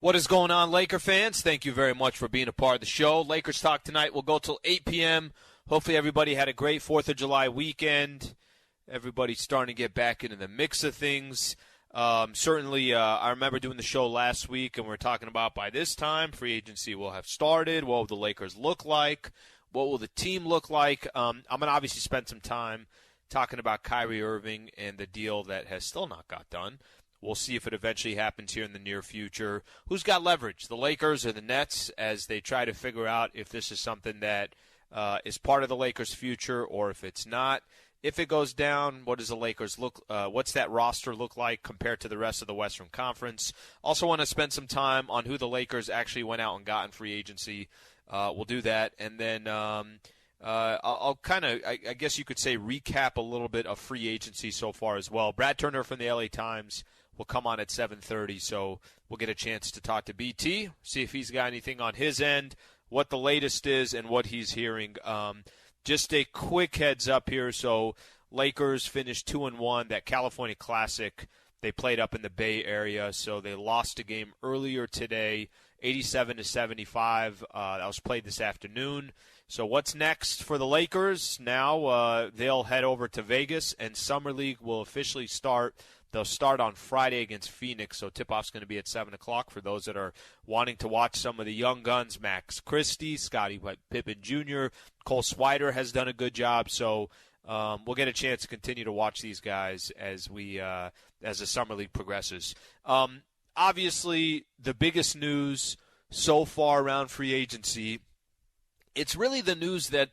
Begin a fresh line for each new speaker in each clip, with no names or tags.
What is going on, Laker fans? Thank you very much for being a part of the show. Lakers Talk tonight will go till 8 p.m. Hopefully everybody had a great 4th of July weekend. Everybody's starting to get back into the mix of things. Certainly, I remember doing the show last week, and we were talking about by this time, free agency will have started. What will the Lakers look like? What will the team look like? I'm going to obviously spend some time talking about Kyrie Irving and the deal that has still not got done. We'll see if it eventually happens here in the near future. Who's got leverage, the Lakers or the Nets, as they try to figure out if this is something that is part of the Lakers' future or if it's not. If it goes down, what does the Lakers look? What's that roster look like compared to the rest of the Western Conference? Also want to spend some time on who the Lakers actually went out and got in free agency. We'll do that, and then I'll kind of, I guess you could say, recap a little bit of free agency so far as well. Brad Turner from the LA Times will come on at 7:30, so we'll get a chance to talk to BT, see if he's got anything on his end, what the latest is, and what he's hearing. Just a quick heads up here. So Lakers finished 2-1. That California Classic, they played up in the Bay Area, so they lost a game earlier today, 87-75. That was played this afternoon. So what's next for the Lakers? Now they'll head over to Vegas, and Summer League will officially start. They'll start on Friday against Phoenix, so tip-off's going to be at 7 o'clock for those that are wanting to watch some of the young guns. Max Christie, Scottie Pippen Jr., Cole Swider has done a good job, so we'll get a chance to continue to watch these guys as the Summer League progresses. Obviously, the biggest news so far around free agency, it's really the news that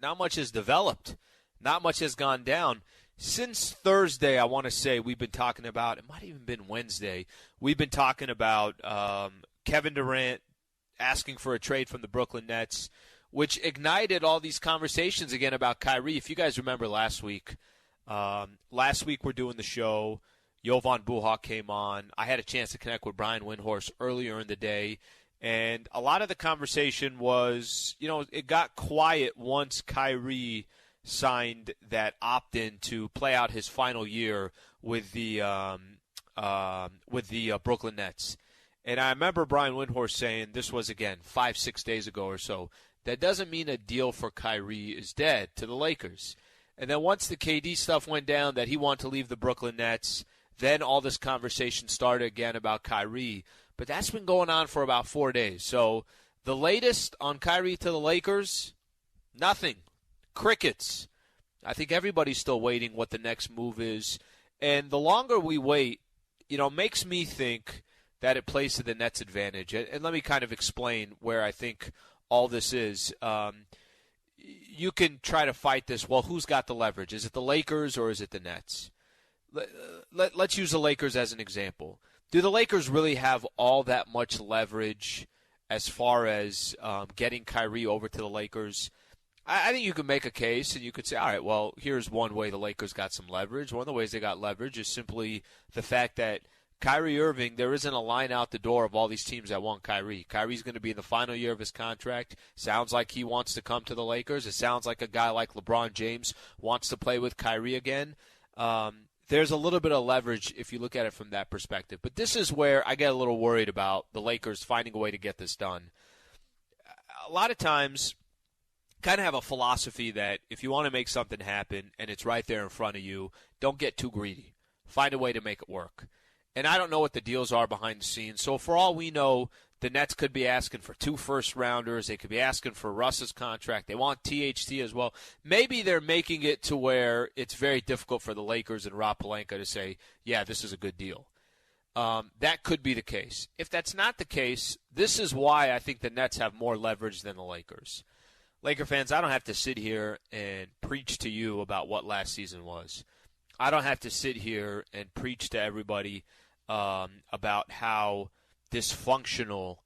not much has developed, not much has gone down. Since Thursday, I want to say we've been talking about, it might have even been Wednesday, we've been talking about Kevin Durant asking for a trade from the Brooklyn Nets, which ignited all these conversations again about Kyrie. If you guys remember last week we're doing the show. Jovan Buha came on. I had a chance to connect with Brian Windhorst earlier in the day, and a lot of the conversation was, it got quiet once Kyrie signed that opt-in to play out his final year with the Brooklyn Nets. And I remember Brian Windhorst saying, this was, again, 5-6 days ago or so, that doesn't mean a deal for Kyrie is dead to the Lakers. And then once the KD stuff went down, that he wanted to leave the Brooklyn Nets, then all this conversation started again about Kyrie. But that's been going on for about 4 days. So the latest on Kyrie to the Lakers, nothing. Crickets. I think everybody's still waiting what the next move is. And the longer we wait, makes me think that it plays to the Nets' advantage. And let me kind of explain where I think all this is. You can try to fight this. Well, who's got the leverage? Is it the Lakers or is it the Nets? Let's use the Lakers as an example. Do the Lakers really have all that much leverage as far as getting Kyrie over to the Lakers? I think you can make a case, and you could say, all right, well, here's one way the Lakers got some leverage. One of the ways they got leverage is simply the fact that Kyrie Irving, there isn't a line out the door of all these teams that want Kyrie. Kyrie's going to be in the final year of his contract. Sounds like he wants to come to the Lakers. It sounds like a guy like LeBron James wants to play with Kyrie again. There's a little bit of leverage if you look at it from that perspective. But this is where I get a little worried about the Lakers finding a way to get this done. A lot of times, kind of have a philosophy that if you want to make something happen and it's right there in front of you, don't get too greedy. Find a way to make it work. And I don't know what the deals are behind the scenes. So for all we know, the Nets could be asking for 2 first-rounders. They could be asking for Russ's contract. They want THT as well. Maybe they're making it to where it's very difficult for the Lakers and Rob Pelinka to say, yeah, this is a good deal. That could be the case. If that's not the case, this is why I think the Nets have more leverage than the Lakers. Laker fans, I don't have to sit here and preach to you about what last season was. I don't have to sit here and preach to everybody about how dysfunctional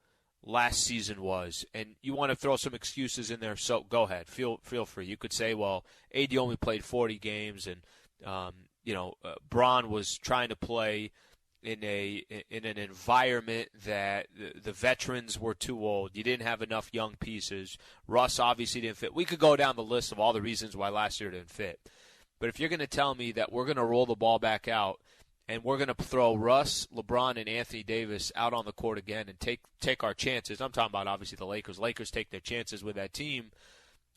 last season was. And you want to throw some excuses in there, so go ahead. Feel free. You could say, well, AD only played 40 games, and Bron was trying to play in an environment that the veterans were too old. You didn't have enough young pieces. Russ obviously didn't fit. We could go down the list of all the reasons why last year didn't fit. But if you're going to tell me that we're going to roll the ball back out and we're going to throw Russ, LeBron, and Anthony Davis out on the court again and take our chances. I'm talking about, obviously, the Lakers. Lakers take their chances with that team.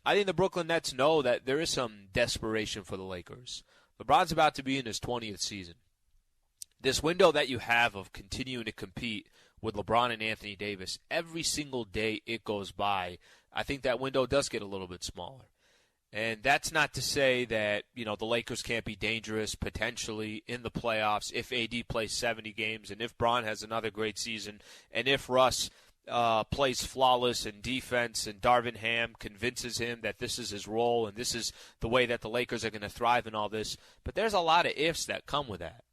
I think the Brooklyn Nets know that there is some desperation for the Lakers. LeBron's about to be in his 20th season. This window that you have of continuing to compete with LeBron and Anthony Davis, every single day it goes by, I think that window does get a little bit smaller. And that's not to say that, the Lakers can't be dangerous potentially in the playoffs if AD plays 70 games and if Bron has another great season and if Russ plays flawless in defense and Darvin Ham convinces him that this is his role and this is the way that the Lakers are going to thrive in all this. But there's a lot of ifs that come with that.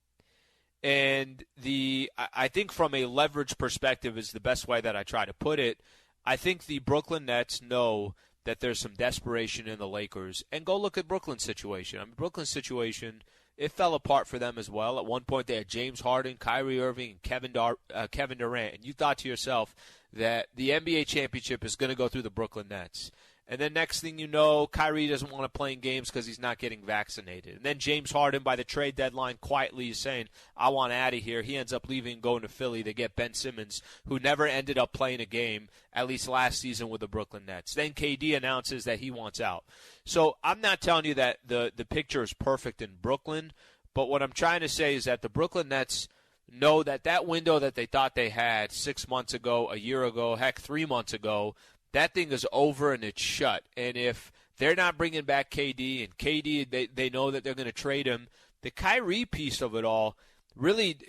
And I think from a leverage perspective is the best way that I try to put it. I think the Brooklyn Nets know that there's some desperation in the Lakers. And go look at Brooklyn's situation. Brooklyn's situation, it fell apart for them as well. At one point they had James Harden, Kyrie Irving, and Kevin Durant. And you thought to yourself that the NBA championship is going to go through the Brooklyn Nets. And then next thing you know, Kyrie doesn't want to play in games because he's not getting vaccinated. And then James Harden, by the trade deadline, quietly is saying, I want out of here. He ends up leaving and going to Philly to get Ben Simmons, who never ended up playing a game, at least last season with the Brooklyn Nets. Then KD announces that he wants out. So I'm not telling you that the picture is perfect in Brooklyn, but what I'm trying to say is that the Brooklyn Nets know that that window that they thought they had 6 months ago, a year ago, heck, 3 months ago, that thing is over and it's shut. And if they're not bringing back KD, and KD, they know that they're going to trade him, the Kyrie piece of it all, really,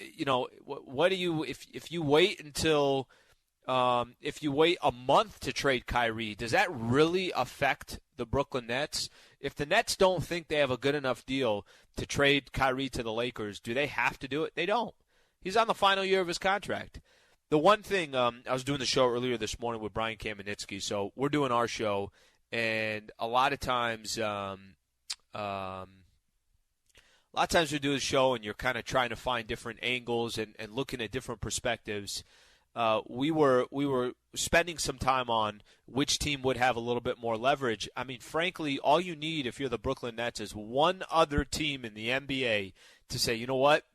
what do you, if you wait until, if you wait a month to trade Kyrie, does that really affect the Brooklyn Nets? If the Nets don't think they have a good enough deal to trade Kyrie to the Lakers, do they have to do it? They don't. He's on the final year of his contract. The one thing, I was doing the show earlier this morning with Brian Kamenetsky, so we're doing our show, and a lot of times we do the show and you're kind of trying to find different angles and looking at different perspectives. We were spending some time on which team would have a little bit more leverage. I mean, frankly, all you need if you're the Brooklyn Nets is one other team in the NBA to say, you know what?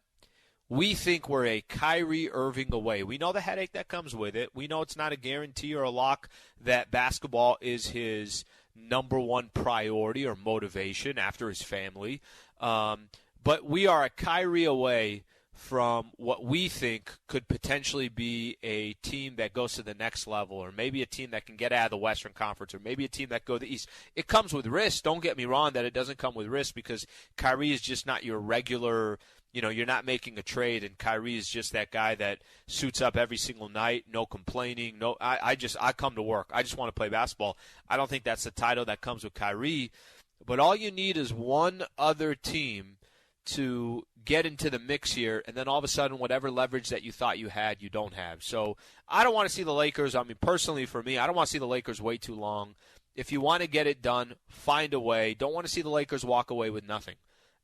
We think we're a Kyrie Irving away. We know the headache that comes with it. We know it's not a guarantee or a lock that basketball is his number one priority or motivation after his family. But we are a Kyrie away from what we think could potentially be a team that goes to the next level, or maybe a team that can get out of the Western Conference, or maybe a team that go to the East. It comes with risk. Don't get me wrong that it doesn't come with risk, because Kyrie is just not your regular – you're not making a trade, and Kyrie is just that guy that suits up every single night, no complaining. No, I come to work. I just want to play basketball. I don't think that's the title that comes with Kyrie. But all you need is one other team to get into the mix here, and then all of a sudden whatever leverage that you thought you had, you don't have. So I don't want to see the Lakers. I mean, personally for me, I don't want to see the Lakers wait too long. If you want to get it done, find a way. Don't want to see the Lakers walk away with nothing.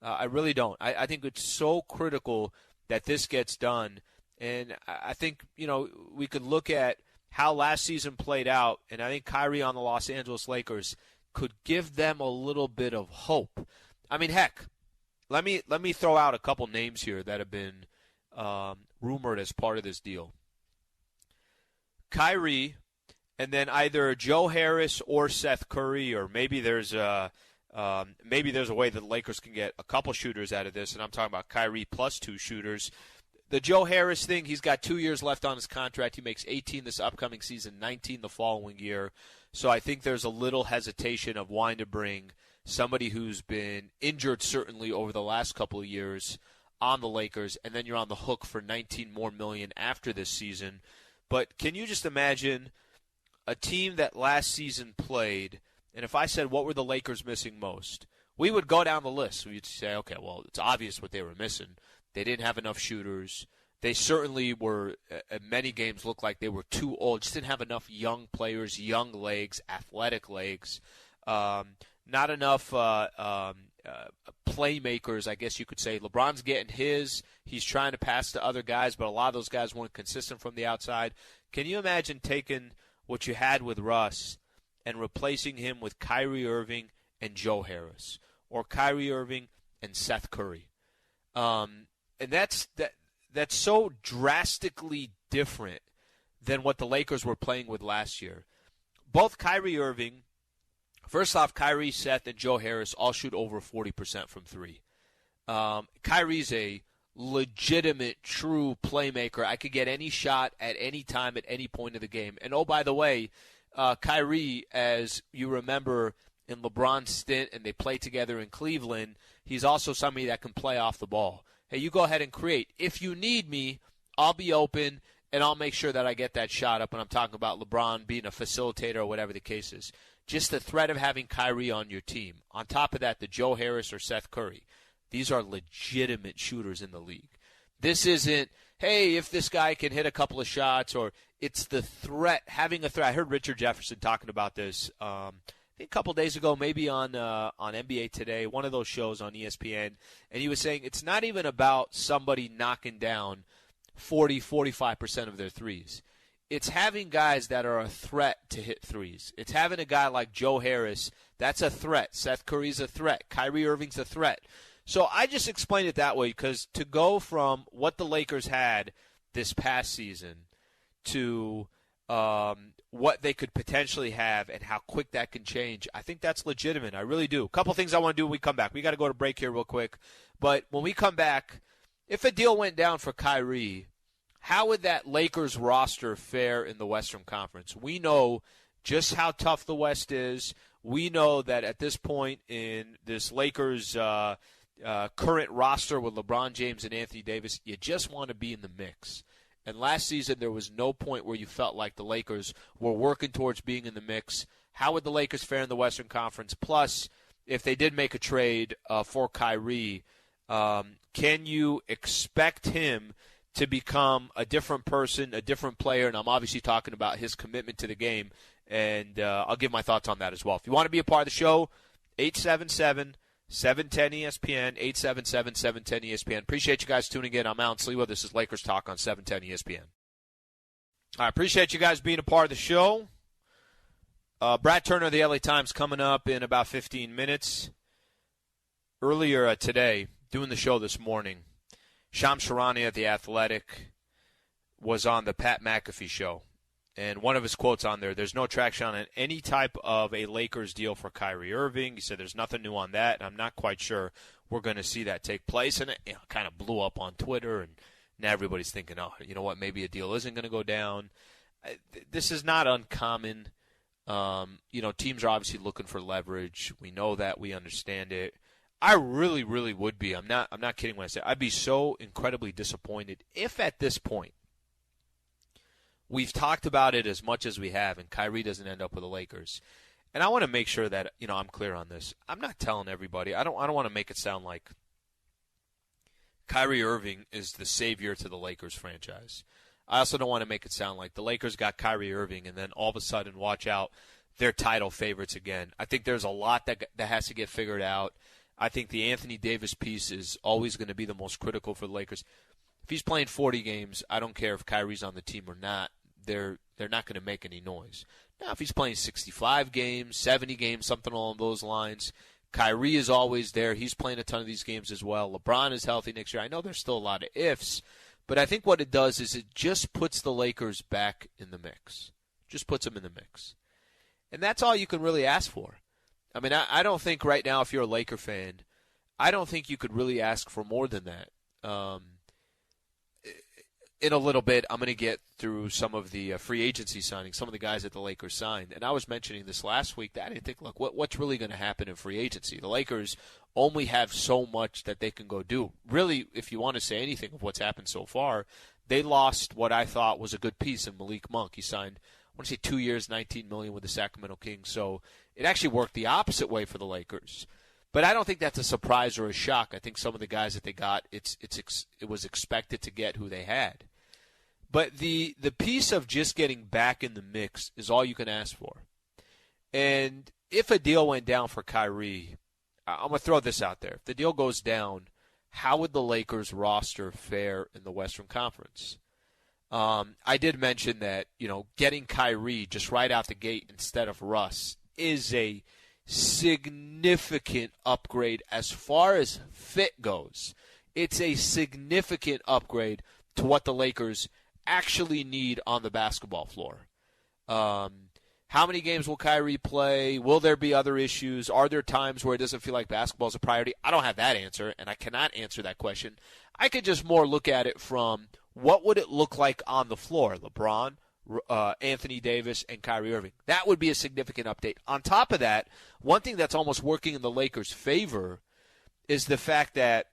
I really don't. I think it's so critical that this gets done. And I think, we could look at how last season played out, and I think Kyrie on the Los Angeles Lakers could give them a little bit of hope. I mean, heck, let me throw out a couple names here that have been rumored as part of this deal. Kyrie, and then either Joe Harris or Seth Curry, or maybe there's a way that the Lakers can get a couple shooters out of this, and I'm talking about Kyrie plus 2 shooters. The Joe Harris thing, he's got 2 years left on his contract. He makes 18 this upcoming season, 19 the following year. So I think there's a little hesitation of wanting to bring somebody who's been injured certainly over the last couple of years on the Lakers, and then you're on the hook for $19 million after this season. But can you just imagine a team that last season played, and if I said, what were the Lakers missing most? We would go down the list. We'd say, okay, well, it's obvious what they were missing. They didn't have enough shooters. They certainly were, at many games, looked like they were too old. Just didn't have enough young players, young legs, athletic legs. Not enough playmakers, I guess you could say. LeBron's getting his. He's trying to pass to other guys, but a lot of those guys weren't consistent from the outside. Can you imagine taking what you had with Russ and replacing him with Kyrie Irving and Joe Harris, or Kyrie Irving and Seth Curry? And that's so drastically different than what the Lakers were playing with last year. Both Kyrie Irving, first off, Kyrie, Seth, and Joe Harris all shoot over 40% from three. Kyrie's a legitimate, true playmaker. I could get any shot at any time at any point of the game. And, oh, by the way, Kyrie, as you remember in LeBron's stint and they played together in Cleveland, he's also somebody that can play off the ball. Hey, you go ahead and create. If you need me, I'll be open, and I'll make sure that I get that shot up. And I'm talking about LeBron being a facilitator or whatever the case is. Just the threat of having Kyrie on your team. On top of that, the Joe Harris or Seth Curry. These are legitimate shooters in the league. This isn't, hey, if this guy can hit a couple of shots, or it's the threat, having a threat. I heard Richard Jefferson talking about this I think a couple days ago, maybe on NBA Today, one of those shows on ESPN, and he was saying it's not even about somebody knocking down 40-45% of their threes. It's having guys that are a threat to hit threes. It's having a guy like Joe Harris, that's a threat. Seth Curry's a threat. Kyrie Irving's a threat. So I just explained it that way because to go from what the Lakers had this past season to what they could potentially have and how quick that can change, I think that's legitimate. I really do. A couple things I want to do when we come back. We got to go to break here real quick. But when we come back, if a deal went down for Kyrie, how would that Lakers roster fare in the Western Conference? We know just how tough the West is. We know that at this point in this Lakers current roster with LeBron James and Anthony Davis, you just want to be in the mix. And last season, there was no point where you felt like the Lakers were working towards being in the mix. How would the Lakers fare in the Western Conference? Plus, if they did make a trade for Kyrie, can you expect him to become a different person, a different player? And I'm obviously talking about his commitment to the game. And I'll give my thoughts on that as well. If you want to be a part of the show, 877-710-ESPN, 877-710-ESPN. Appreciate you guys tuning in. I'm Alan Sliwa. This is Lakers Talk on 710 ESPN. I appreciate you guys being a part of the show. Brad Turner of the LA Times coming up in about 15 minutes. Earlier today, doing the show this morning, Shams Charania at The Athletic was on the Pat McAfee show. And one of his quotes on there's no traction on any type of a Lakers deal for Kyrie Irving. He said there's nothing new on that, and I'm not quite sure we're going to see that take place. And it kind of blew up on Twitter, and now everybody's thinking, oh, you know what, maybe a deal isn't going to go down. This is not uncommon. Teams are obviously looking for leverage. We know that. We understand it. I really, really would be. I'm not kidding when I say I'd be so incredibly disappointed if at this point we've talked about it as much as we have, and Kyrie doesn't end up with the Lakers. And I want to make sure that I'm clear on this. I'm not telling everybody. I don't want to make it sound like Kyrie Irving is the savior to the Lakers franchise. I also don't want to make it sound like the Lakers got Kyrie Irving, and then all of a sudden, watch out, they're title favorites again. I think there's a lot that has to get figured out. I think the Anthony Davis piece is always going to be the most critical for the Lakers. If he's playing 40 games, I don't care if Kyrie's on the team or not. They're not going to make any noise. Now, if he's playing 65 games, 70 games, something along those lines, Kyrie is always there. He's playing a ton of these games as well. LeBron is healthy next year. I know there's still a lot of ifs, but I think what it does is it just puts the Lakers back in the mix. Just puts them in the mix. And that's all you can really ask for. I mean, I don't think right now, if you're a Laker fan, I don't think you could really ask for more than that. In a little bit, I'm going to get through some of the free agency signings, some of the guys that the Lakers signed. And I was mentioning this last week that I didn't think, look, what's really going to happen in free agency? The Lakers only have so much that they can go do. Really, if you want to say anything of what's happened so far, they lost what I thought was a good piece in Malik Monk. He signed, I want to say 2 years, $19 million with the Sacramento Kings. So it actually worked the opposite way for the Lakers. But I don't think that's a surprise or a shock. I think some of the guys that they got, it was expected to get who they had. But the piece of just getting back in the mix is all you can ask for. And if a deal went down for Kyrie, I'm going to throw this out there. If the deal goes down, how would the Lakers roster fare in the Western Conference? I did mention that, getting Kyrie just right out the gate instead of Russ is a significant upgrade as far as fit goes. It's a significant upgrade to what the Lakers actually need on the basketball floor. How many games will Kyrie play? Will there be other issues? Are there times where it doesn't feel like basketball is a priority? I don't have that answer, and I cannot answer that question. I could just more look at it from what would it look like on the floor? LeBron, Anthony Davis, and Kyrie Irving. That would be a significant update. On top of that, one thing that's almost working in the Lakers' favor is the fact that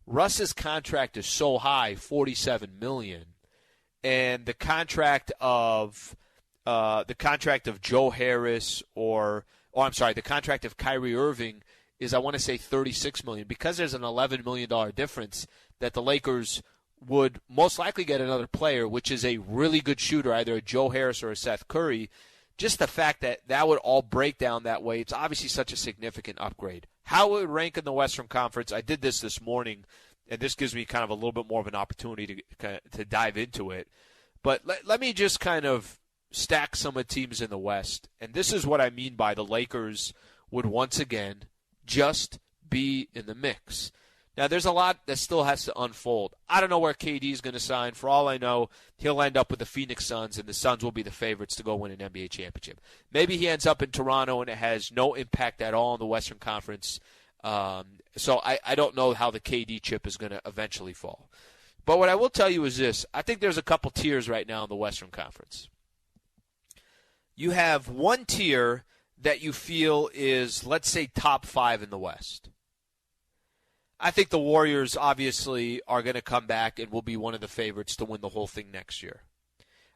Russ's contract is so high, $47 million, and the contract of Joe Harris the contract of Kyrie Irving is, I want to say, $36 million. Because there's an $11 million difference, that the Lakers would most likely get another player, which is a really good shooter, either a Joe Harris or a Seth Curry. Just the fact that that would all break down that way, it's obviously such a significant upgrade. How it would rank in the Western Conference, I did this morning, and this gives me kind of a little bit more of an opportunity to dive into it. But let me just kind of stack some of the teams in the West. And this is what I mean by the Lakers would once again just be in the mix. Now, there's a lot that still has to unfold. I don't know where KD is going to sign. For all I know, he'll end up with the Phoenix Suns, and the Suns will be the favorites to go win an NBA championship. Maybe he ends up in Toronto, and it has no impact at all in the Western Conference. So I don't know how the KD chip is going to eventually fall. But what I will tell you is this. I think there's a couple tiers right now in the Western Conference. You have one tier that you feel is, let's say, top 5 in the West. I think the Warriors obviously are going to come back and will be one of the favorites to win the whole thing next year.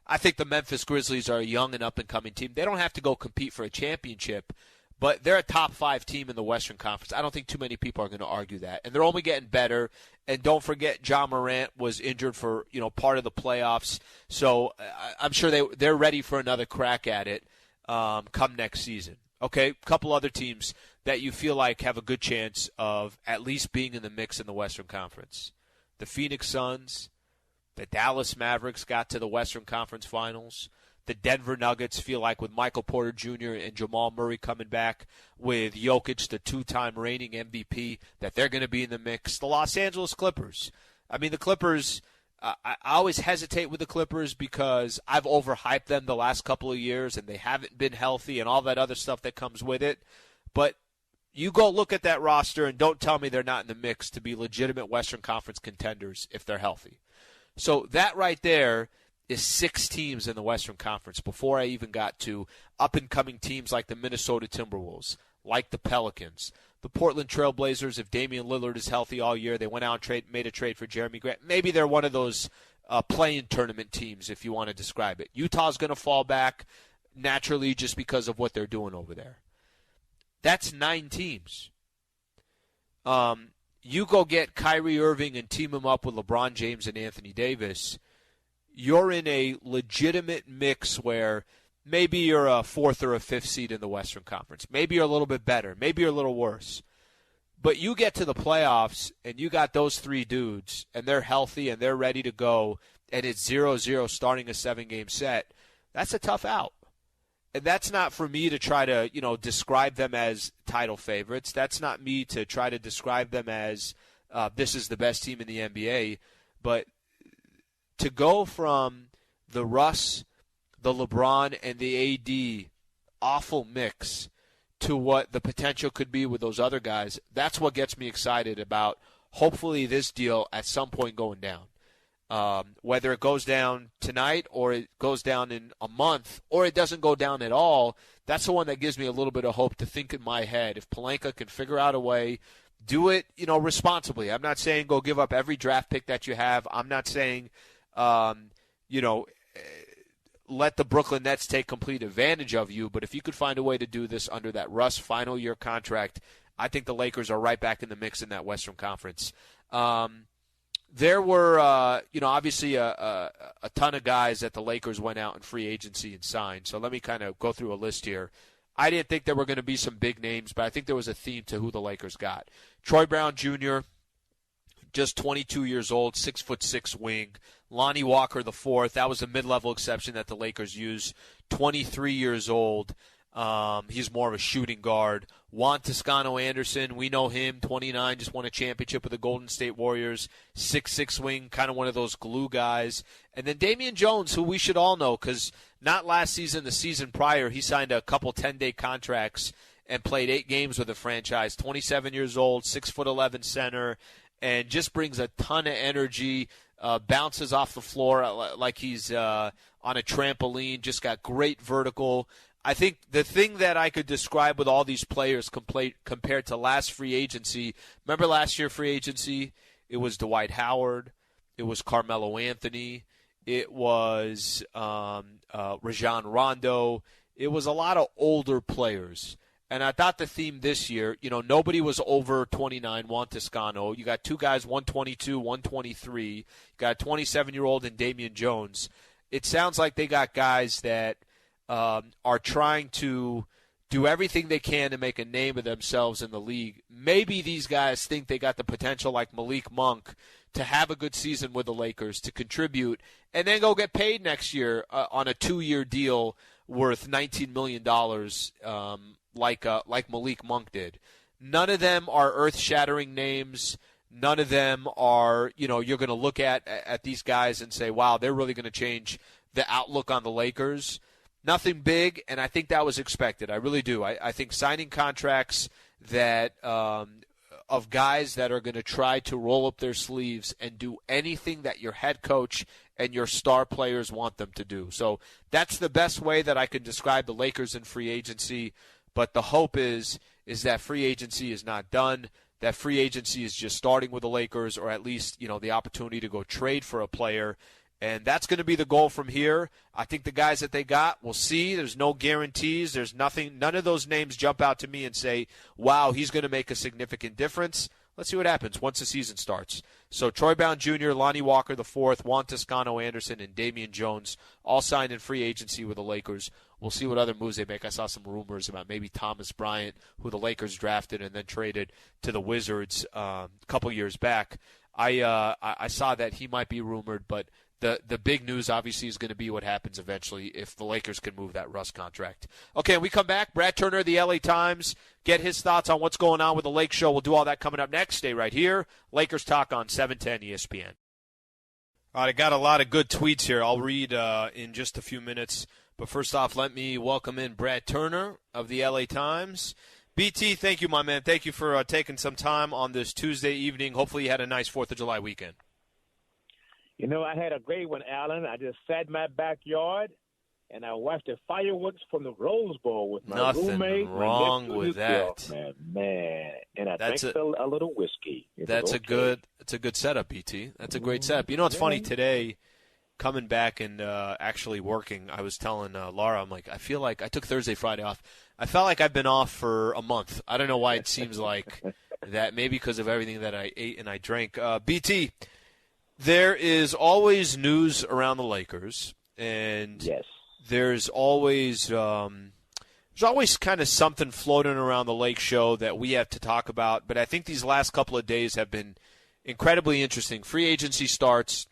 I think the Memphis Grizzlies are a young and up-and-coming team. They don't have to go compete for a championship, but they're a top 5 team in the Western Conference. I don't think too many people are going to argue that. And they're only getting better. And don't forget, Ja Morant was injured for part of the playoffs. So I'm sure they're ready for another crack at it come next season. Okay, a couple other teams that you feel like have a good chance of at least being in the mix in the Western Conference. The Phoenix Suns, the Dallas Mavericks got to the Western Conference Finals. The Denver Nuggets feel like with Michael Porter Jr. and Jamal Murray coming back, with Jokic, the 2-time reigning MVP, that they're going to be in the mix. The Los Angeles Clippers. I mean, the Clippers, I always hesitate with the Clippers because I've overhyped them the last couple of years, and they haven't been healthy and all that other stuff that comes with it. But you go look at that roster and don't tell me they're not in the mix to be legitimate Western Conference contenders if they're healthy. So that right there is 6 teams in the Western Conference before I even got to up-and-coming teams like the Minnesota Timberwolves, like the Pelicans, the Portland Trail Blazers. If Damian Lillard is healthy all year, they went out and made a trade for Jeremy Grant. Maybe they're one of those play-in tournament teams, if you want to describe it. Utah's going to fall back naturally just because of what they're doing over there. That's 9 teams. You go get Kyrie Irving and team him up with LeBron James and Anthony Davis, you're in a legitimate mix where maybe you're a 4th or a 5th seed in the Western Conference. Maybe you're a little bit better. Maybe you're a little worse. But you get to the playoffs, and you got those 3 dudes, and they're healthy, and they're ready to go, and it's 0-0 starting a 7-game set. That's a tough out. And that's not for me to try to, describe them as title favorites. That's not me to try to describe them as this is the best team in the NBA. But to go from the Russ, the LeBron, and the AD awful mix to what the potential could be with those other guys, that's what gets me excited about hopefully this deal at some point going down. Whether it goes down tonight or it goes down in a month or it doesn't go down at all, that's the one that gives me a little bit of hope to think in my head. If Pelinka can figure out a way, do it, responsibly. I'm not saying go give up every draft pick that you have. I'm not saying, let the Brooklyn Nets take complete advantage of you. But if you could find a way to do this under that Russ final year contract, I think the Lakers are right back in the mix in that Western Conference. There were, obviously a ton of guys that the Lakers went out in free agency and signed. So let me kind of go through a list here. I didn't think there were going to be some big names, but I think there was a theme to who the Lakers got. Troy Brown Jr., just 22 years old, 6'6" wing. Lonnie Walker IV, that was a mid-level exception that the Lakers used, 23 years old. He's more of a shooting guard. Juan Toscano-Anderson, we know him, 29, just won a championship with the Golden State Warriors. 6'6" wing, kind of one of those glue guys. And then Damian Jones, who we should all know, because not last season, the season prior, he signed a couple 10-day contracts and played 8 games with the franchise. 27 years old, 6'11" center, and just brings a ton of energy, bounces off the floor like he's on a trampoline, just got great vertical. I think the thing that I could describe with all these players compared to last free agency, remember last year free agency, it was Dwight Howard, it was Carmelo Anthony, it was Rajon Rondo, it was a lot of older players. And I thought the theme this year, nobody was over 29, Juan Toscano. You got 2 guys, 122, 123. You got a 27-year-old in Damian Jones. It sounds like they got guys that are trying to do everything they can to make a name of themselves in the league. Maybe these guys think they got the potential, like Malik Monk, to have a good season with the Lakers, to contribute, and then go get paid next year on a 2-year deal worth $19 million like Malik Monk did. None of them are earth-shattering names. None of them are, you're going to look at these guys and say, wow, they're really going to change the outlook on the Lakers. Nothing big, and I think that was expected. I really do. I think signing contracts that of guys that are going to try to roll up their sleeves and do anything that your head coach and your star players want them to do. So that's the best way that I could describe the Lakers in free agency. But the hope is that free agency is not done, that free agency is just starting with the Lakers, or at least, the opportunity to go trade for a player. And that's going to be the goal from here. I think the guys that they got, we'll see. There's no guarantees. There's nothing. None of those names jump out to me and say, wow, he's going to make a significant difference. Let's see what happens once the season starts. So Troy Brown Jr., Lonnie Walker IV, Juan Toscano-Anderson, and Damian Jones all signed in free agency with the Lakers. We'll see what other moves they make. I saw some rumors about maybe Thomas Bryant, who the Lakers drafted and then traded to the Wizards a couple years back. I saw that he might be rumored, but the big news obviously is going to be what happens eventually if the Lakers can move that Russ contract. Okay, when we come back, Brad Turner of the LA Times, get his thoughts on what's going on with the Lake Show. We'll do all that coming up next. Stay right here. Lakers Talk on 710 ESPN. All right, I got a lot of good tweets here. I'll read in just a few minutes. But first off, let me welcome in Brad Turner of the LA Times. BT, thank you, my man. Thank you for taking some time on this Tuesday evening. Hopefully you had a nice 4th of July weekend.
I had a great one, Alan. I just sat in my backyard, and I watched the fireworks from the Rose Bowl with my roommate.
Nothing wrong with that.
Man. And I drank a little whiskey.
That's a good setup, BT. That's a great setup. You know, it's funny today, coming back and actually working, I was telling Laura, I'm like, I feel like I took Thursday, Friday off. I felt like I've been off for a month. I don't know why it seems like that. Maybe because of everything that I ate and I drank. BT, there is always news around the Lakers, and
yes,
there's always kind of something floating around the Lake Show that we have to talk about. But I think these last couple of days have been incredibly interesting. Free agency starts.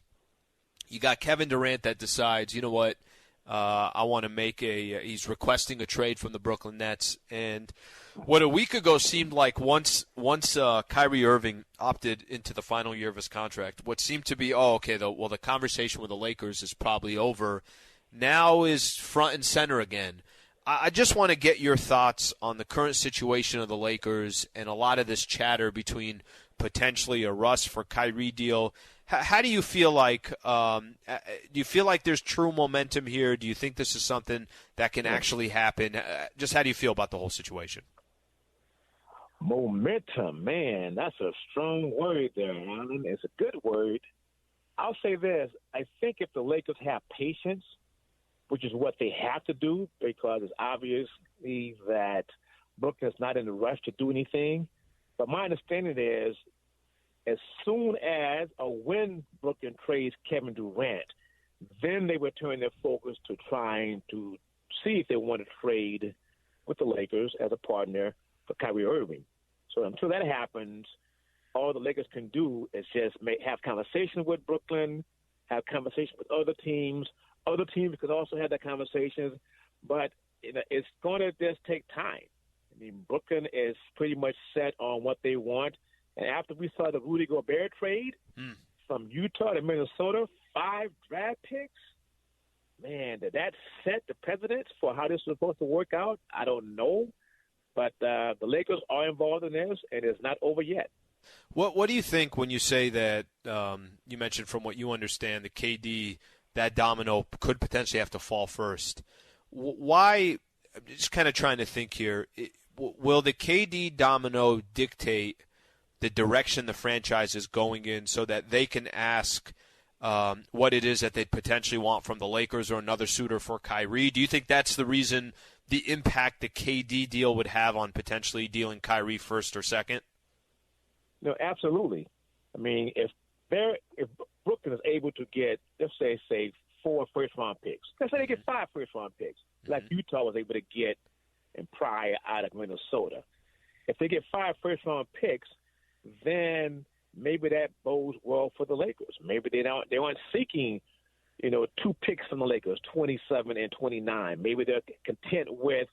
You got Kevin Durant that decides, you know what, I want to make he's requesting a trade from the Brooklyn Nets. And what a week ago seemed like once Kyrie Irving opted into the final year of his contract, what seemed to be, the conversation with the Lakers is probably over, now is front and center again. I just want to get your thoughts on the current situation of the Lakers and a lot of this chatter between potentially a Russ for Kyrie deal. How do you feel like do you feel like there's true momentum here? Do you think this is something that can actually happen? Just how do you feel about the whole situation?
Momentum, man, that's a strong word there, Alan. It's a good word. I'll say this. I think if the Lakers have patience, which is what they have to do, because it's obviously that Brooklyn's not in a rush to do anything. But my understanding is, as soon as or when Brooklyn trades Kevin Durant, then they would turn their focus to trying to see if they want to trade with the Lakers as a partner for Kyrie Irving. So until that happens, all the Lakers can do is just have conversations with Brooklyn, have conversations with other teams. Other teams could also have that conversation. But it's going to just take time. I mean, Brooklyn is pretty much set on what they want. And after we saw the Rudy Gobert trade from Utah to Minnesota, 5 draft picks, man, did that set the precedent for how this was supposed to work out? I don't know. But the Lakers are involved in this, and it's not over yet.
What do you think when you say that you mentioned from what you understand, the KD, that domino could potentially have to fall first? Why – I'm just kind of trying to think here. Will the KD domino dictate the direction the franchise is going in so that they can ask what it is that they potentially want from the Lakers or another suitor for Kyrie? Do you think that's the reason the impact the KD deal would have on potentially dealing Kyrie first or second?
No, absolutely. I mean, if Brooklyn is able to get, let's say 4 first-round picks, let's say they get 5 first-round picks, like Utah was able to get in prior out of Minnesota. If they get 5 first-round picks, then maybe that bodes well for the Lakers. Maybe they weren't seeking, 2 picks from the Lakers, 27 and 29. Maybe they're content with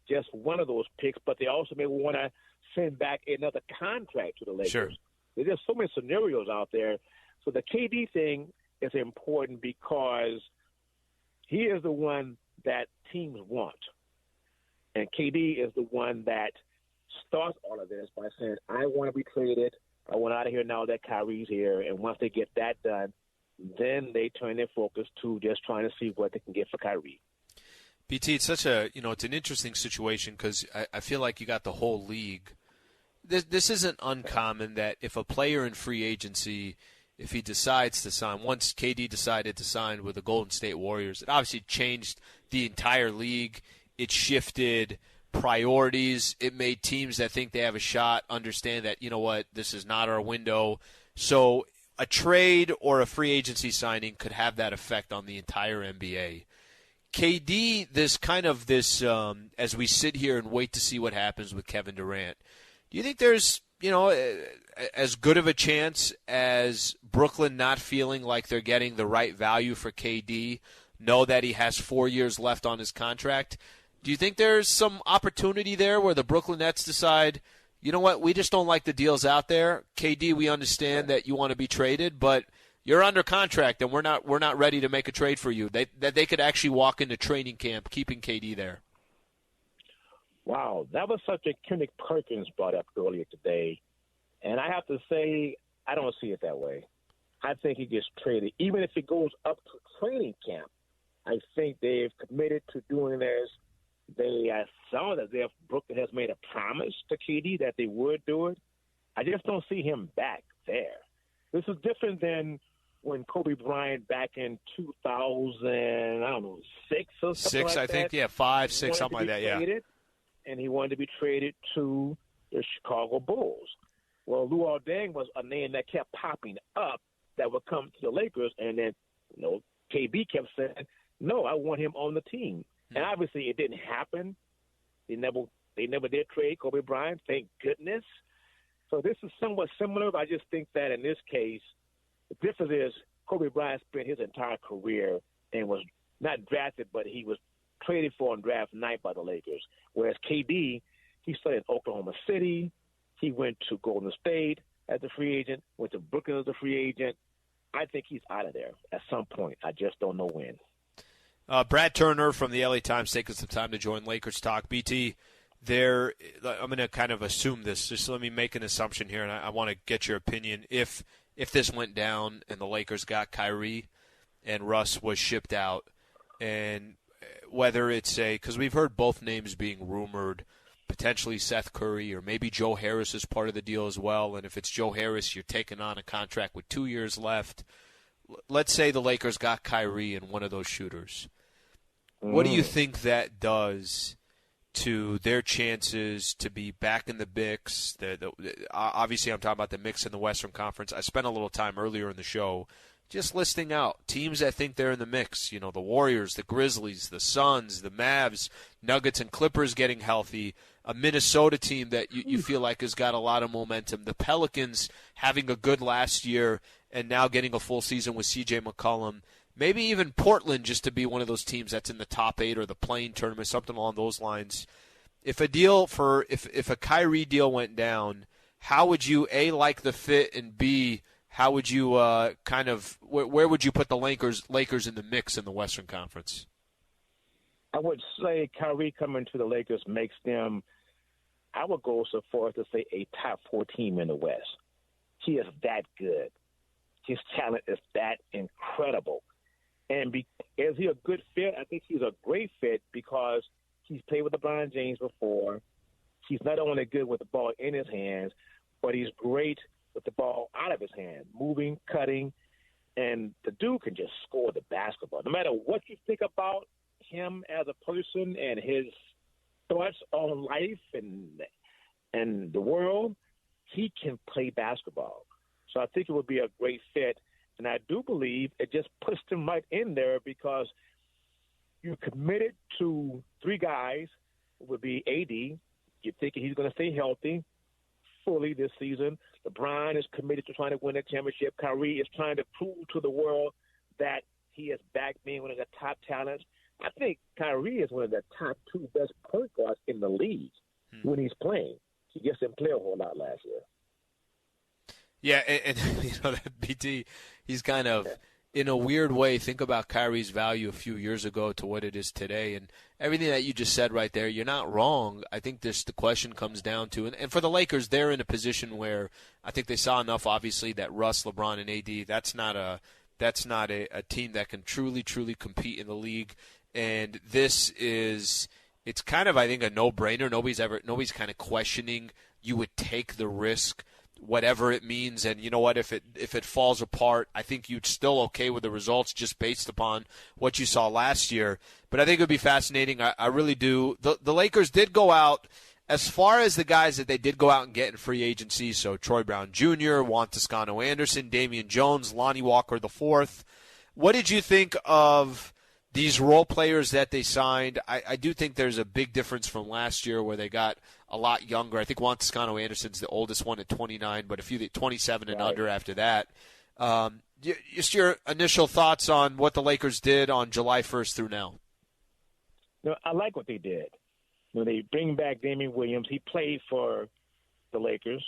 just one of those picks, but they also may want to send back another contract to the Lakers.
Sure.
There's just so many scenarios out there. So the KD thing is important because he is the one that teams want. And KD is the one that starts all of this by saying, I want to be traded. I want out of here now that Kyrie's here. And once they get that done, then they turn their focus to just trying to see what they can get for Kyrie.
BT, it's such a, it's an interesting situation because I feel like you got the whole league. This isn't uncommon that if a player in free agency, if he decides to sign, once KD decided to sign with the Golden State Warriors, it obviously changed the entire league. It shifted priorities. It made teams that think they have a shot understand that, this is not our window. So a trade or a free agency signing could have that effect on the entire NBA. KD, as we sit here and wait to see what happens with Kevin Durant, do you think there's, as good of a chance as Brooklyn not feeling like they're getting the right value for KD, know that he has 4 years left on his contract? Do you think there's some opportunity there where the Brooklyn Nets decide, you know what, we just don't like the deals out there. KD, we understand that you want to be traded, but you're under contract and we're not ready to make a trade for you. That they could actually walk into training camp keeping KD there.
Wow, that was something Kendrick Perkins brought up earlier today. And I have to say, I don't see it that way. I think he gets traded. Even if it goes up to training camp, I think they've committed to doing this. They sound as if Brooklyn has made a promise to KD that they would do it. I just don't see him back there. This is different than when Kobe Bryant back in 2006 or something like that. 6, I think,
5, 6, something like that,
traded, and he wanted to be traded to the Chicago Bulls. Well, Luol Deng was a name that kept popping up that would come to the Lakers, and then, KB kept saying, no, I want him on the team. And obviously it didn't happen. They never did trade Kobe Bryant, thank goodness. So this is somewhat similar, but I just think that in this case, the difference is Kobe Bryant spent his entire career and was not drafted, but he was traded for on draft night by the Lakers. Whereas KD, he started in Oklahoma City. He went to Golden State as a free agent, went to Brooklyn as a free agent. I think he's out of there at some point. I just don't know when.
Brad Turner from the LA Times taking some time to join Lakers Talk. BT, I'm going to kind of assume this. Just let me make an assumption here, and I want to get your opinion. If this went down and the Lakers got Kyrie and Russ was shipped out, and whether it's because we've heard both names being rumored, potentially Seth Curry or maybe Joe Harris is part of the deal as well, and if it's Joe Harris, you're taking on a contract with 2 years left. Let's say the Lakers got Kyrie and one of those shooters. What do you think that does to their chances to be back in the mix? Obviously, I'm talking about the mix in the Western Conference. I spent a little time earlier in the show just listing out teams that think they're in the mix. The Warriors, the Grizzlies, the Suns, the Mavs, Nuggets and Clippers getting healthy, a Minnesota team that you feel like has got a lot of momentum, the Pelicans having a good last year and now getting a full season with C.J. McCollum. maybe even Portland just to be one of those teams that's in the top 8 or the play-in tournament, something along those lines. If a Kyrie deal went down, how would you, A, like the fit, and B, how would you where would you put the Lakers in the mix in the Western Conference?
I would say Kyrie coming to the Lakers makes them, I would go so far as to say, a top 4 team in the West. He is that good. His talent is that incredible. And is he a good fit? I think he's a great fit because he's played with LeBron James before. He's not only good with the ball in his hands, but he's great with the ball out of his hand, moving, cutting, and the dude can just score the basketball. No matter what you think about him as a person and his thoughts on life and the world, he can play basketball. So I think it would be a great fit, and I do believe it just puts him right in there because you're committed to 3 guys. It would be AD. You're thinking he's going to stay healthy fully this season. LeBron is committed to trying to win a championship. Kyrie is trying to prove to the world that he is back being one of the top talents. I think Kyrie is one of the top 2 best point guards in the league when he's playing. He just didn't play a whole lot last year.
Yeah, and that BT, he's kind of, in a weird way, think about Kyrie's value a few years ago to what it is today. And everything that you just said right there, you're not wrong. I think the question comes down to, and for the Lakers, they're in a position where I think they saw enough, obviously, that Russ, LeBron, and AD, that's not a team that can truly compete in the league. And it's kind of, I think, a no-brainer. Nobody's kind of questioning you would take the risk, whatever it means. And you know what, if it falls apart, I think you'd still okay with the results just based upon what you saw last year. But I think it would be fascinating. I really do. The Lakers did go out, as far as the guys that they did go out and get in free agency, so Troy Brown Jr., Juan Toscano-Anderson, Damian Jones, Lonnie Walker IV. What did you think of these role players that they signed? I do think there's a big difference from last year where they got a lot younger. I think Juan Toscano-Anderson's the oldest one at 29, but a few 27 and under after that. Just your initial thoughts on what the Lakers did on July 1st through now.
I like what they did. They bring back Damian Williams. He played for the Lakers,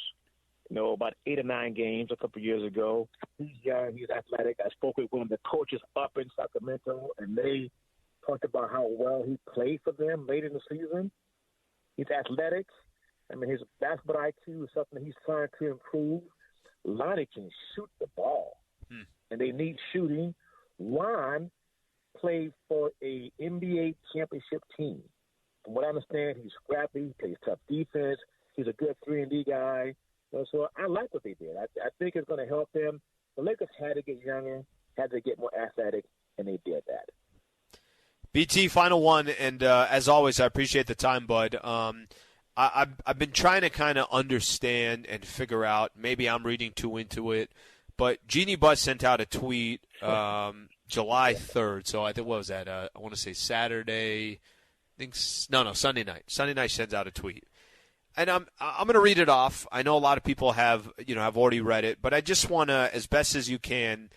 about 8 or 9 games a couple years ago. He's young. He's athletic. I spoke with one of the coaches up in Sacramento, and they talked about how well he played for them late in the season. He's athletic. His basketball IQ is something he's trying to improve. Lonnie can shoot the ball, and they need shooting. Juan played for a NBA championship team. From what I understand, he's scrappy, plays tough defense. He's a good 3-and-D guy. So I like what they did. I think it's going to help them. The Lakers had to get younger, had to get more athletic, and they did that.
BT, final one, and as always, I appreciate the time, bud. I've been trying to kind of understand and figure out, maybe I'm reading too into it, but Jeanie Buss sent out a tweet July 3rd, so I think, what was that? I want to say Saturday. Sunday night. Sunday night sends out a tweet. And I'm going to read it off. I know a lot of people have already read it, but I just want to, as best as you can,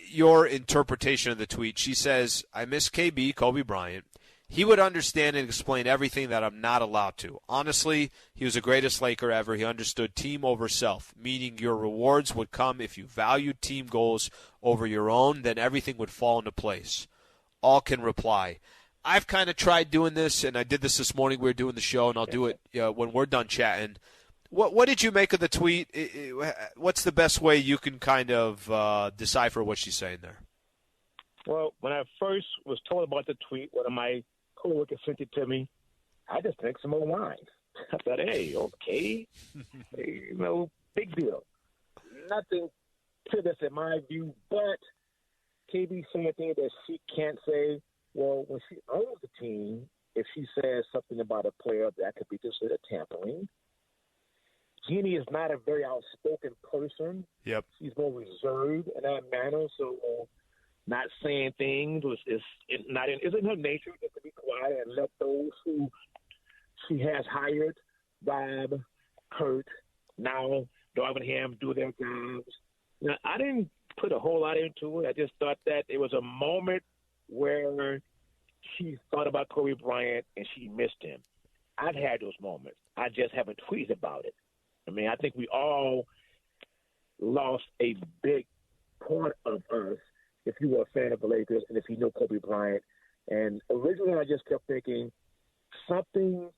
your interpretation of the tweet. She says, "I miss KB, Kobe Bryant. He would understand and explain everything that I'm not allowed to. Honestly, he was the greatest Laker ever. He understood team over self, meaning your rewards would come if you valued team goals over your own, then everything would fall into place." All can reply. I've kind of tried doing this, and I did this morning. We were doing the show, and I'll do it when we're done chatting. What did you make of the tweet? What's the best way you can kind of decipher what she's saying there?
Well, when I first was told about the tweet, one of my coworkers sent it to me. I just drank some more wine. I thought, hey, okay, big deal. Nothing to this in my view, but KB saying things that she can't say. Well, when she owns the team, if she says something about a player, that could be considered tampering. Jeanie is not a very outspoken person.
Yep.
She's more reserved in that manner, so not saying things isn't her nature just to be quiet and let those who she has hired, Bob, Kurt, now Darvingham, do their jobs. Now, I didn't put a whole lot into it. I just thought that it was a moment where she thought about Kobe Bryant and she missed him. I've had those moments. I just haven't tweeted about it. I mean, I think we all lost a big part of us if you were a fan of the Lakers and if you knew Kobe Bryant. And originally I just kept thinking something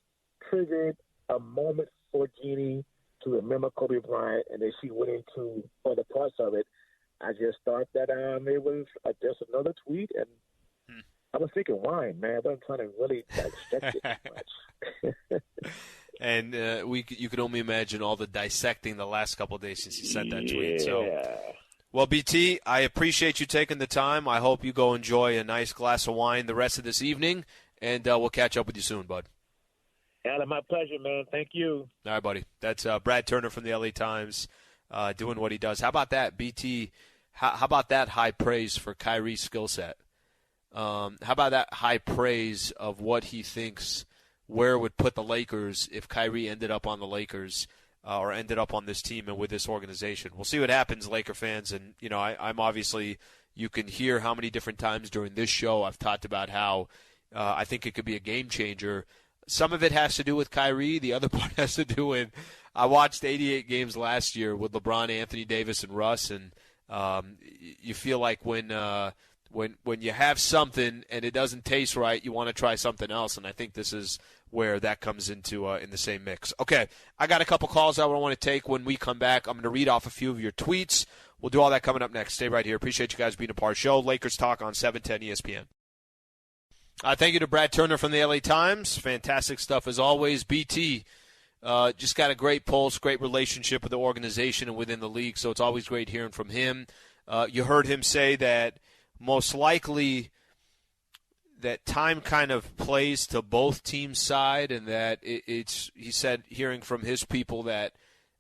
triggered a moment for Jeanie to remember Kobe Bryant, and then she went into other parts of it. I just thought that it was just another tweet, and I was thinking, why, man? I wasn't trying to really dissect it much.
And you can only imagine all the dissecting the last couple of days since you sent that tweet. So, well, BT, I appreciate you taking the time. I hope you go enjoy a nice glass of wine the rest of this evening, and we'll catch up with you soon, bud.
Alan, my pleasure, man. Thank you.
All right, buddy. That's Brad Turner from the LA Times doing what he does. How about that, BT? How about that high praise for Kyrie's skill set? How about that high praise of what he thinks where it would put the Lakers if Kyrie ended up on the Lakers or ended up on this team and with this organization? We'll see what happens, Laker fans. And, you know, I'm obviously – you can hear how many different times during this show I've talked about how I think it could be a game changer. Some of it has to do with Kyrie. The other part has to do with I watched 88 games last year with LeBron, Anthony Davis, and Russ, and you feel like when you have something and it doesn't taste right, you want to try something else, and I think this is where that comes into in the same mix. Okay, I got a couple calls I want to take when we come back. I'm going to read off a few of your tweets. We'll do all that coming up next. Stay right here. Appreciate you guys being a part of the show. Lakers Talk on 710 ESPN. Thank you to Brad Turner from the LA Times. Fantastic stuff as always. BT just got a great pulse, great relationship with the organization and within the league, so it's always great hearing from him. You heard him say that most likely that time kind of plays to both teams' side, and that he said, hearing from his people, that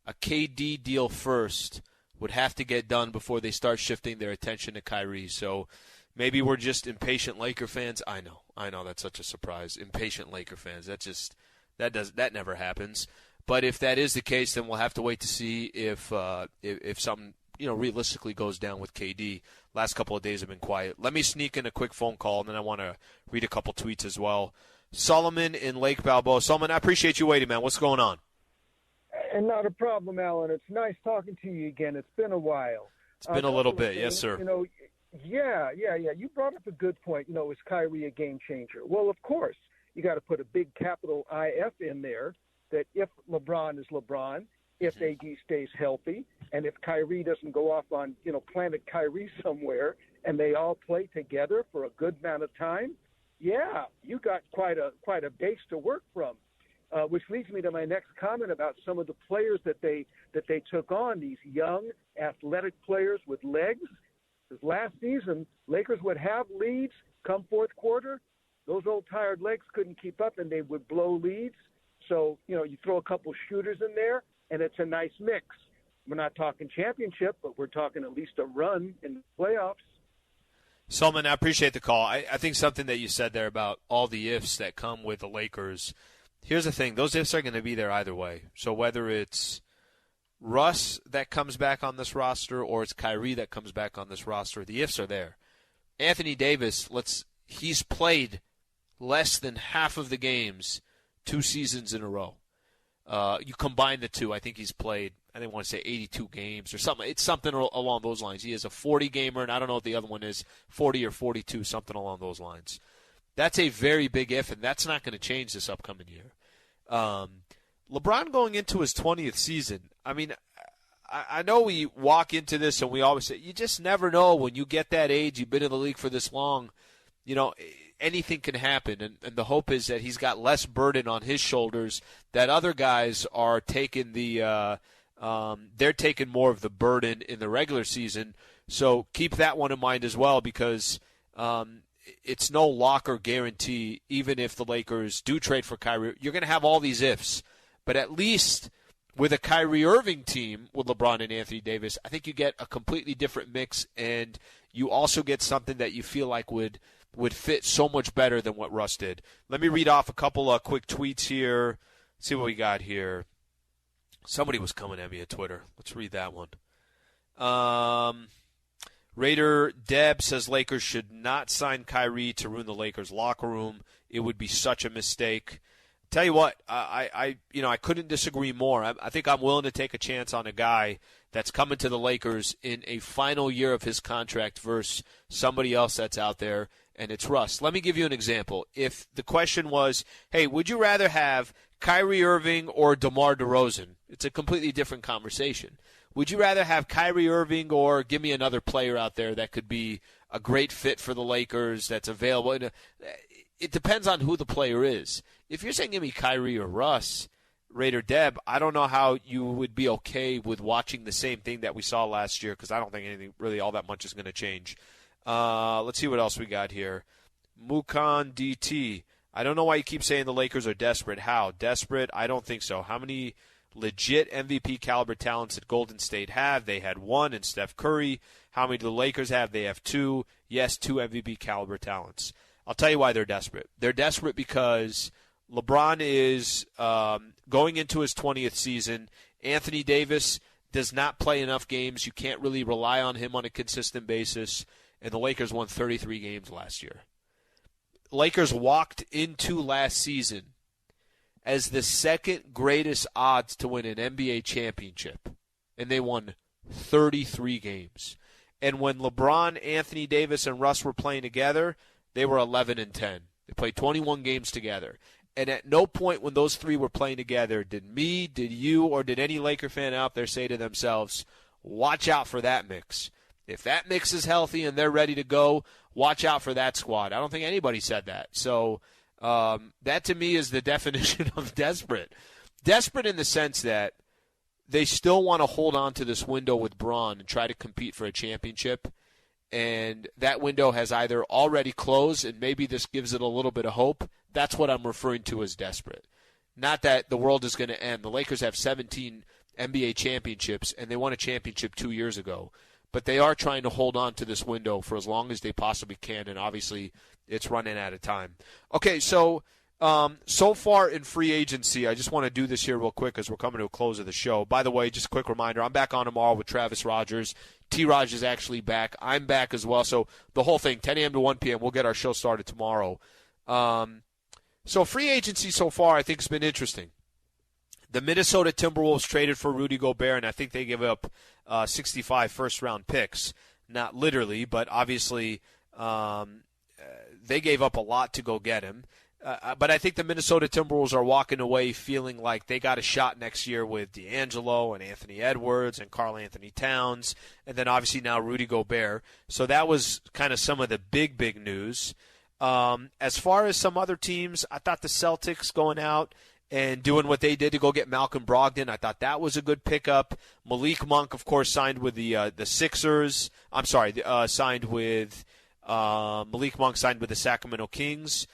a KD deal first would have to get done before they start shifting their attention to Kyrie. So maybe we're just impatient Laker fans. I know that's such a surprise. Impatient Laker fans. That never happens. But if that is the case, then we'll have to wait to see if something realistically goes down with KD. Last couple of days have been quiet. Let me sneak in a quick phone call, and then I want to read a couple tweets as well. Solomon in Lake Balboa. Solomon, I appreciate you waiting, man. What's going on?
And not a problem, Alan. It's nice talking to you again. It's been a while.
It's been a little bit, yes, sir.
Yeah. You brought up a good point. Is Kyrie a game changer? Well, of course, you got to put a big capital IF in there that if LeBron is LeBron, if AD stays healthy, and if Kyrie doesn't go off on, Planet Kyrie somewhere, and they all play together for a good amount of time, yeah, you got quite a base to work from. Which leads me to my next comment about some of the players that they took on, these young, athletic players with legs. Because last season, Lakers would have leads come fourth quarter. Those old tired legs couldn't keep up, and they would blow leads. So, you throw a couple shooters in there, and it's a nice mix. We're not talking championship, but we're talking at least a run in the playoffs.
Solomon, I appreciate the call. I think something that you said there about all the ifs that come with the Lakers, here's the thing. Those ifs are going to be there either way. So whether it's Russ that comes back on this roster or it's Kyrie that comes back on this roster, the ifs are there. Anthony Davis, he's played less than half of the games 2 seasons in a row. You combine the two, I think he's played, I didn't want to say 82 games or something. It's something along those lines. He is a 40-gamer, and I don't know what the other one is, 40 or 42, something along those lines. That's a very big if, and that's not going to change this upcoming year. LeBron going into his 20th season, I mean, I know we walk into this and we always say, you just never know when you get that age, you've been in the league for this long, anything can happen. And the hope is that he's got less burden on his shoulders, that other guys are taking they're taking more of the burden in the regular season. So keep that one in mind as well, because it's no lock or guarantee, even if the Lakers do trade for Kyrie. You're going to have all these ifs. But at least with a Kyrie Irving team with LeBron and Anthony Davis, I think you get a completely different mix, and you also get something that you feel like would fit so much better than what Russ did. Let me read off a couple of quick tweets here. See what we got here. Somebody was coming at me at Twitter. Let's read that one. Raider Deb says Lakers should not sign Kyrie to ruin the Lakers locker room. It would be such a mistake. Tell you what, I couldn't disagree more. I think I'm willing to take a chance on a guy that's coming to the Lakers in a final year of his contract versus somebody else that's out there, and it's Russ. Let me give you an example. If the question was, hey, would you rather have Kyrie Irving or DeMar DeRozan? It's a completely different conversation. Would you rather have Kyrie Irving or give me another player out there that could be a great fit for the Lakers that's available? It depends on who the player is. If you're saying give me Kyrie or Russ, Raider Deb, I don't know how you would be okay with watching the same thing that we saw last year, because I don't think anything really all that much is going to change. Let's see what else we got here. Mukan DT. I don't know why you keep saying the Lakers are desperate. How? Desperate? I don't think so. How many legit MVP caliber talents that Golden State have? They had one in Steph Curry. How many do the Lakers have? They have two. Yes, two MVP caliber talents. I'll tell you why they're desperate. They're desperate because LeBron is going into his 20th season. Anthony Davis does not play enough games. You can't really rely on him on a consistent basis. And the Lakers won 33 games last year. Lakers walked into last season as the second greatest odds to win an NBA championship. And they won 33 games. And when LeBron, Anthony Davis, and Russ were playing together, they were 11-10. They played 21 games together. And at no point when those three were playing together did me, did you, or did any Laker fan out there say to themselves, watch out for that mix. If that mix is healthy and they're ready to go, watch out for that squad. I don't think anybody said that. So that to me is the definition of desperate. Desperate in the sense that they still want to hold on to this window with Braun and try to compete for a championship. And that window has either already closed, and maybe this gives it a little bit of hope. That's what I'm referring to as desperate. Not that the world is going to end. The Lakers have 17 NBA championships, and they won a championship 2 years ago. But they are trying to hold on to this window for as long as they possibly can, and obviously it's running out of time. Okay, so far in free agency, I just want to do this here real quick as we're coming to a close of the show. By the way, just a quick reminder, I'm back on tomorrow with Travis Rogers. T-Raj is actually back. I'm back as well. So the whole thing, 10 a.m. to 1 p.m., we'll get our show started tomorrow. So free agency so far I think has been interesting. The Minnesota Timberwolves traded for Rudy Gobert, and I think they give up 65 first-round picks. Not literally, but obviously they gave up a lot to go get him. But I think the Minnesota Timberwolves are walking away feeling like they got a shot next year with D'Angelo and Anthony Edwards and Karl Anthony Towns, and then obviously now Rudy Gobert. So that was kind of some of the big news. As far as some other teams, I thought the Celtics going out and doing what they did to go get Malcolm Brogdon, I thought that was a good pickup. Malik Monk, of course, signed with the Sixers. I'm sorry, signed with Malik Monk signed with the Sacramento Kings.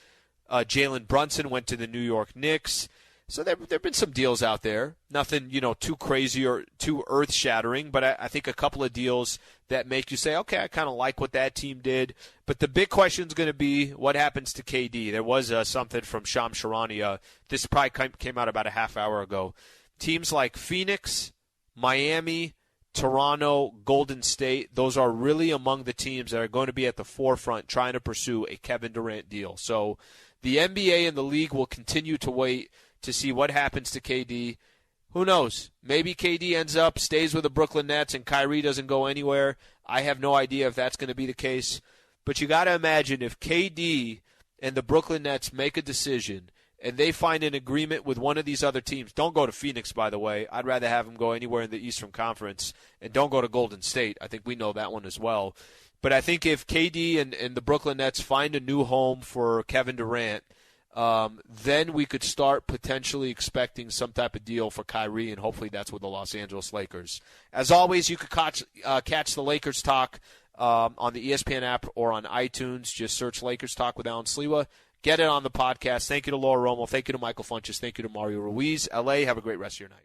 Jalen Brunson went to the New York Knicks. So there have been some deals out there. Nothing, too crazy or too earth-shattering, but I think a couple of deals that make you say, okay, I kind of like what that team did. But the big question is going to be what happens to KD. There was something from Charania. This probably came out about a half hour ago. Teams like Phoenix, Miami, Toronto, Golden State, those are really among the teams that are going to be at the forefront trying to pursue a Kevin Durant deal. So the NBA and the league will continue to wait to see what happens to KD. Who knows? Maybe KD stays with the Brooklyn Nets and Kyrie doesn't go anywhere. I have no idea if that's going to be the case. But you got to imagine if KD and the Brooklyn Nets make a decision and they find an agreement with one of these other teams, don't go to Phoenix, by the way. I'd rather have them go anywhere in the Eastern Conference, and don't go to Golden State. I think we know that one as well. But I think if KD and the Brooklyn Nets find a new home for Kevin Durant, then we could start potentially expecting some type of deal for Kyrie, and hopefully that's with the Los Angeles Lakers. As always, you could catch the Lakers Talk on the ESPN app or on iTunes. Just search Lakers Talk with Alan Sliwa. Get it on the podcast. Thank you to Laura Romo. Thank you to Michael Funches. Thank you to Mario Ruiz. LA, have a great rest of your night.